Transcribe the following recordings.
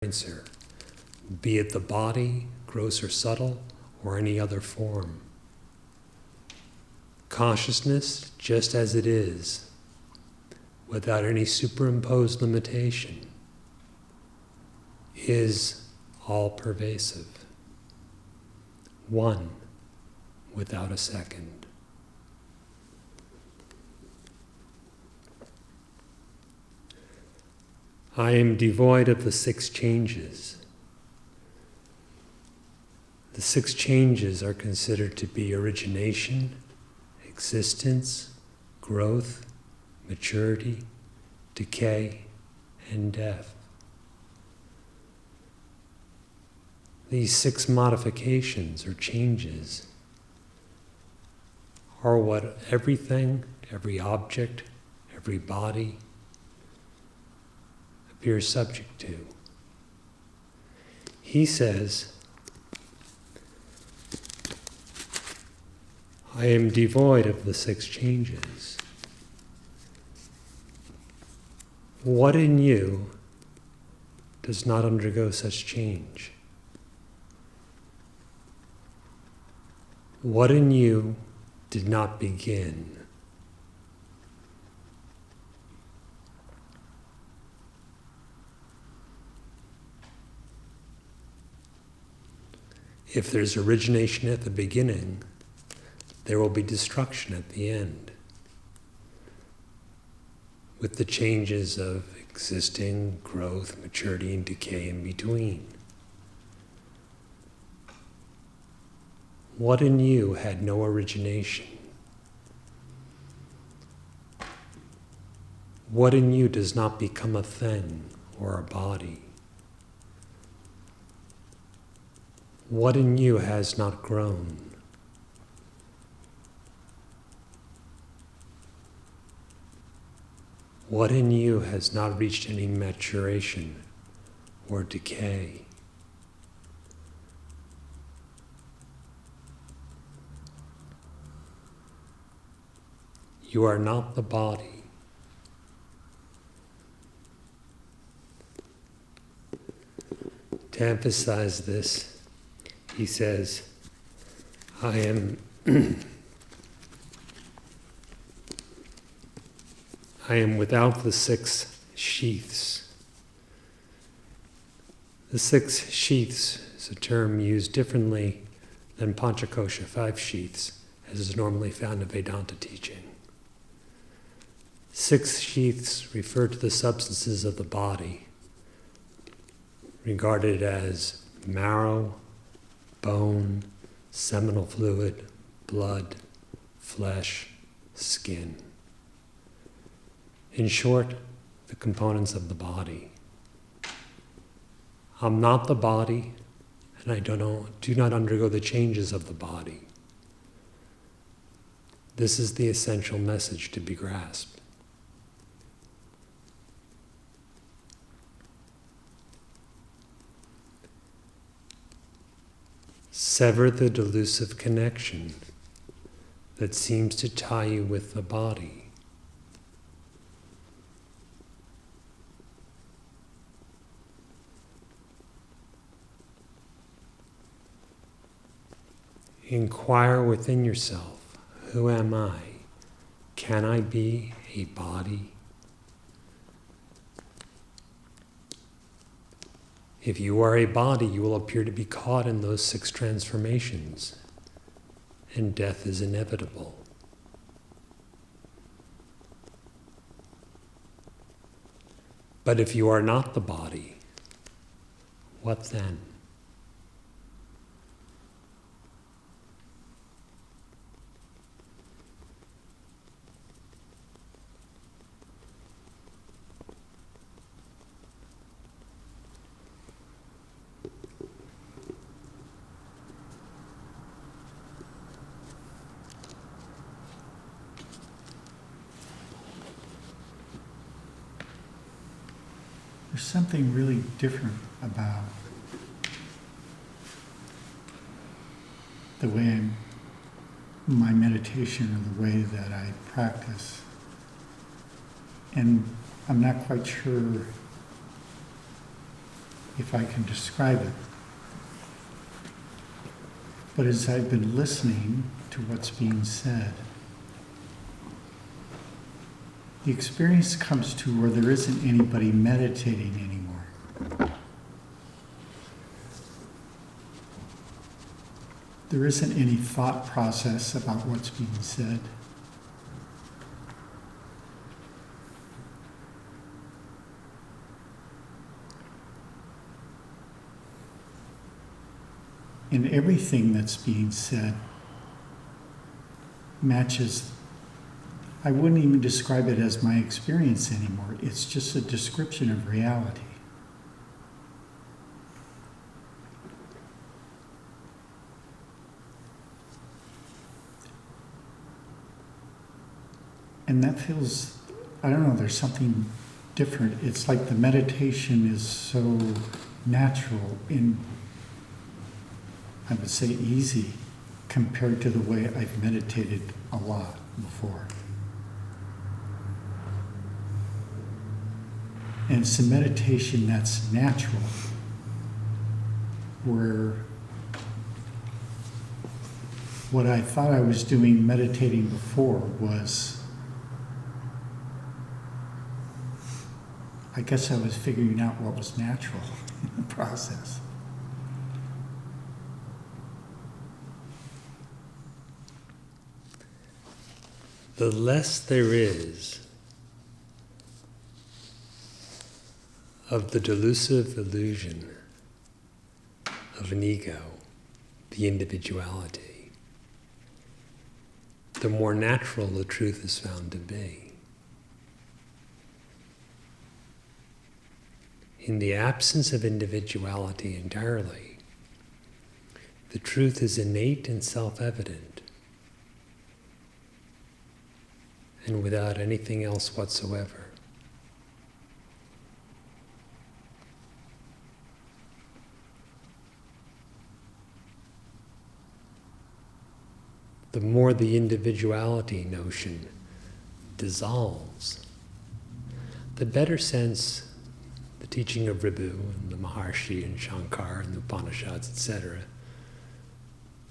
answer, be it the body, gross or subtle, or any other form. Consciousness, just as it is, without any superimposed limitation, is all-pervasive, one without a second. I am devoid of the six changes. The six changes are considered to be origination, existence, growth, maturity, decay, and death. These six modifications or changes are what everything, every object, every body appears subject to. He says, I am devoid of the six changes. What in you does not undergo such change? What in you did not begin? If there's origination at the beginning, there will be destruction at the end, with the changes of existing, growth, maturity, and decay in between. What in you had no origination? What in you does not become a thing or a body? What in you has not grown? What in you has not reached any maturation or decay? You are not the body. To emphasize this, he says, I am without the six sheaths. The six sheaths is a term used differently than Panchakosha, 5 sheaths, as is normally found in Vedanta teaching. 6 sheaths refer to the substances of the body, regarded as marrow, bone, seminal fluid, blood, flesh, skin. In short, the components of the body. I'm not the body, and I do not undergo the changes of the body. This is the essential message to be grasped. Sever the delusive connection that seems to tie you with the body. Inquire within yourself, who am I? Can I be a body? If you are a body, you will appear to be caught in those 6 transformations, and death is inevitable. But if you are not the body, what then? There's something really different about the way my meditation or the way that I practice. And I'm not quite sure if I can describe it. But as I've been listening to what's being said, the experience comes to where there isn't anybody meditating anymore. There isn't any thought process about what's being said. And everything that's being said matches. I wouldn't even describe it as my experience anymore. It's just a description of reality. And that feels, I don't know, there's something different. It's like the meditation is so natural and, I would say, easy compared to the way I've meditated a lot before. And it's a meditation that's natural, where what I thought I was doing meditating before was, I guess I was figuring out what was natural in the process. The less there is of the delusive illusion of an ego, the individuality, the more natural the truth is found to be. In the absence of individuality entirely, the truth is innate and self-evident, and without anything else whatsoever. The more the individuality notion dissolves, the better sense the teaching of Ribhu and the Maharshi and Shankar and the Upanishads, etc.,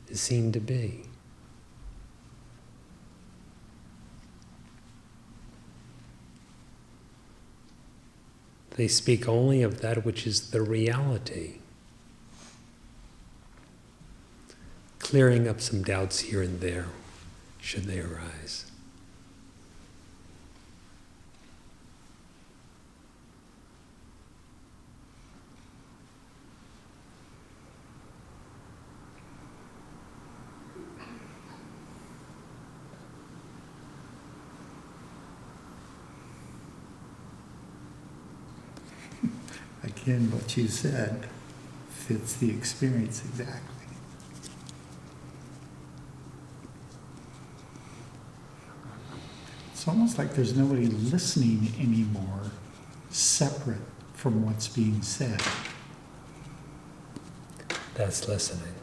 is seen to be. They speak only of that which is the reality, clearing up some doubts here and there, should they arise. Again, what you said fits the experience exactly. It's almost like there's nobody listening anymore, separate from what's being said. That's listening.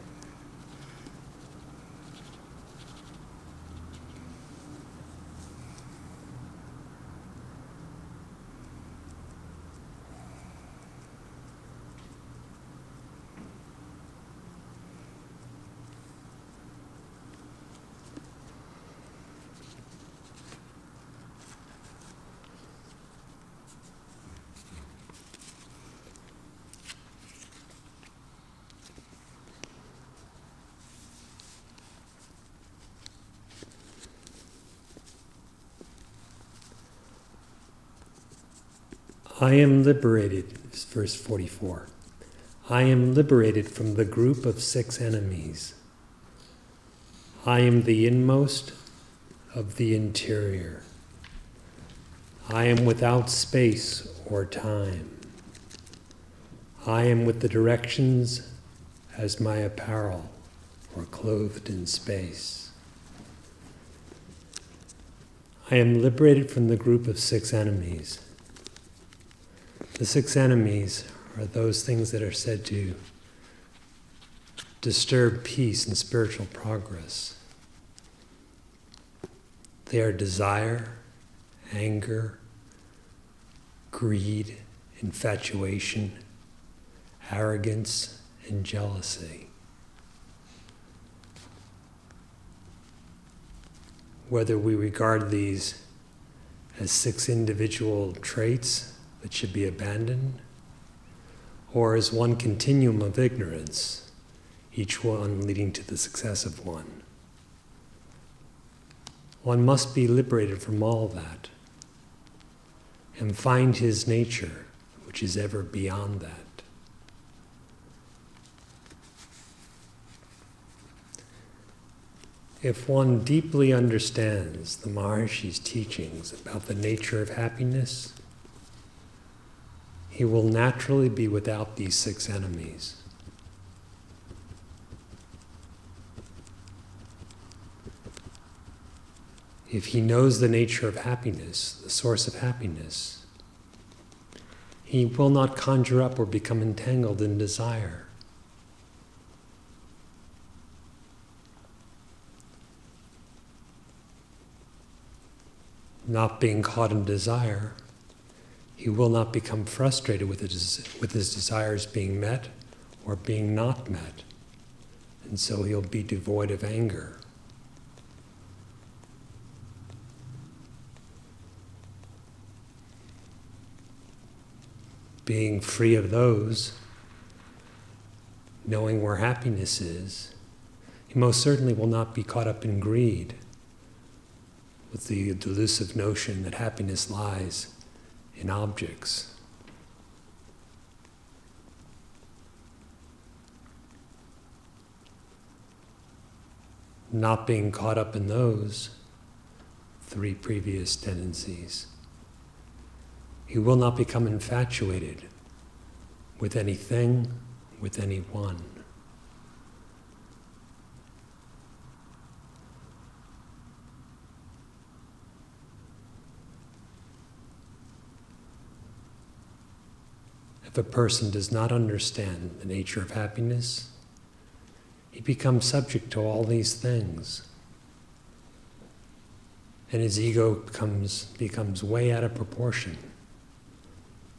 I am liberated, this is verse 44. I am liberated from the group of 6 enemies. I am the inmost of the interior. I am without space or time. I am with the directions as my apparel, or clothed in space. I am liberated from the group of 6 enemies. The 6 enemies are those things that are said to disturb peace and spiritual progress. They are desire, anger, greed, infatuation, arrogance, and jealousy. Whether we regard these as 6 individual traits that should be abandoned, or as one continuum of ignorance, each one leading to the success of one. One must be liberated from all that and find his nature, which is ever beyond that. If one deeply understands the Maharshi's teachings about the nature of happiness, he will naturally be without these 6 enemies. If he knows the nature of happiness, the source of happiness, he will not conjure up or become entangled in desire. Not being caught in desire, he will not become frustrated with his desires being met or being not met, and so he'll be devoid of anger. Being free of those, knowing where happiness is, he most certainly will not be caught up in greed, with the delusive notion that happiness lies in objects. Not being caught up in those 3 previous tendencies, he will not become infatuated with anything, with anyone. If a person does not understand the nature of happiness, he becomes subject to all these things. And his ego becomes way out of proportion.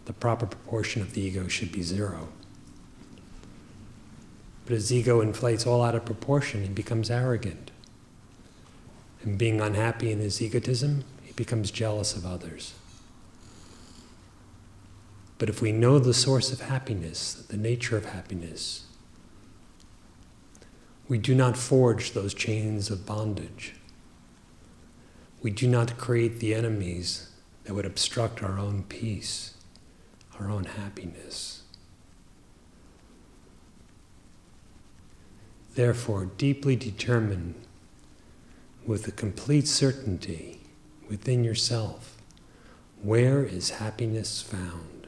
The proper proportion of the ego should be 0. But his ego inflates all out of proportion, he becomes arrogant. And being unhappy in his egotism, he becomes jealous of others. But if we know the source of happiness, the nature of happiness, we do not forge those chains of bondage. We do not create the enemies that would obstruct our own peace, our own happiness. Therefore, deeply determine with a complete certainty within yourself, where is happiness found?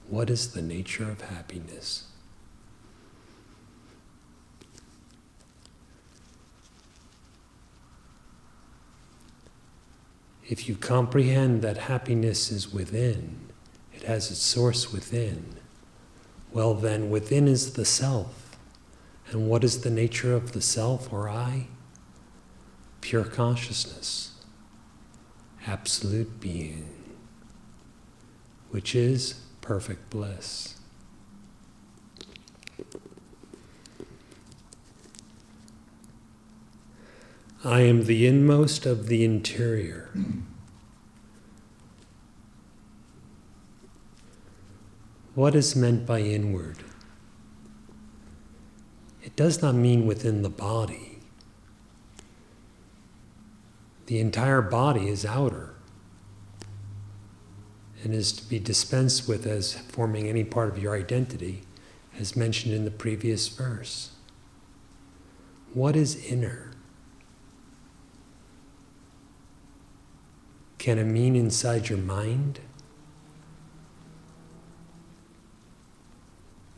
What is the nature of happiness? If you comprehend that happiness is within, it has its source within, well then, within is the self. And what is the nature of the self or I? Pure consciousness, absolute being, which is perfect bliss. I am the inmost of the interior. What is meant by inward? It does not mean within the body. The entire body is outer and is to be dispensed with as forming any part of your identity, as mentioned in the previous verse. What is inner? Can it mean inside your mind?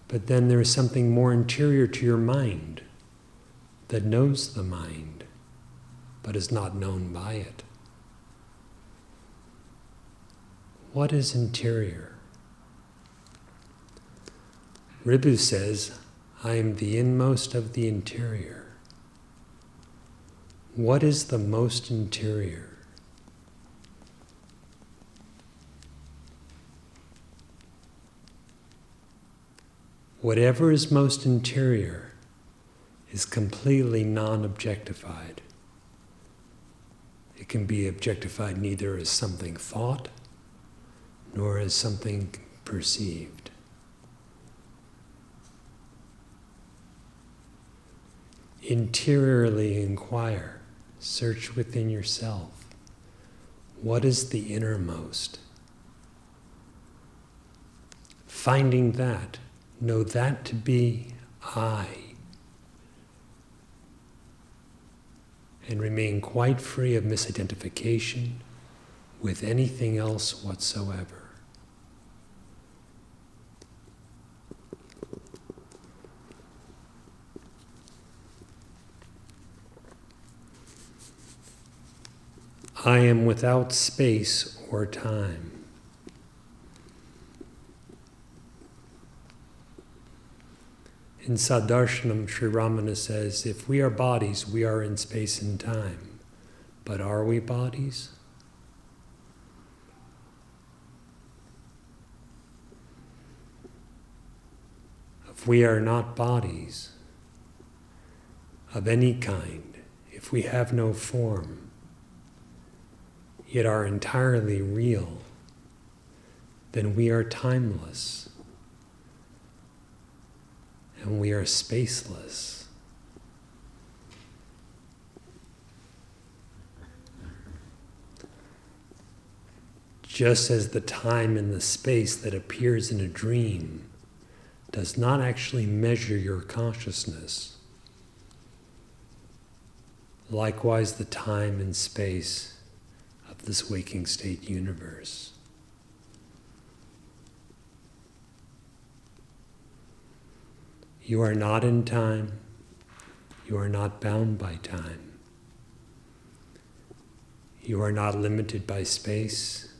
But then there is something more interior to your mind that knows the mind, but is not known by it. What is interior? Ribhu says, I am the inmost of the interior. What is the most interior? Whatever is most interior is completely non-objectified. It can be objectified neither as something thought nor as something perceived. Interiorly inquire, search within yourself. What is the innermost? Finding that, know that to be I, and remain quite free of misidentification with anything else whatsoever. I am without space or time. In Saddarshanam, Sri Ramana says, if we are bodies, we are in space and time. But are we bodies? If we are not bodies of any kind, if we have no form, yet are entirely real, then we are timeless and we are spaceless. Just as the time and the space that appears in a dream does not actually measure your consciousness, likewise the time and space of this waking state universe. You are not in time. You are not bound by time. You are not limited by space.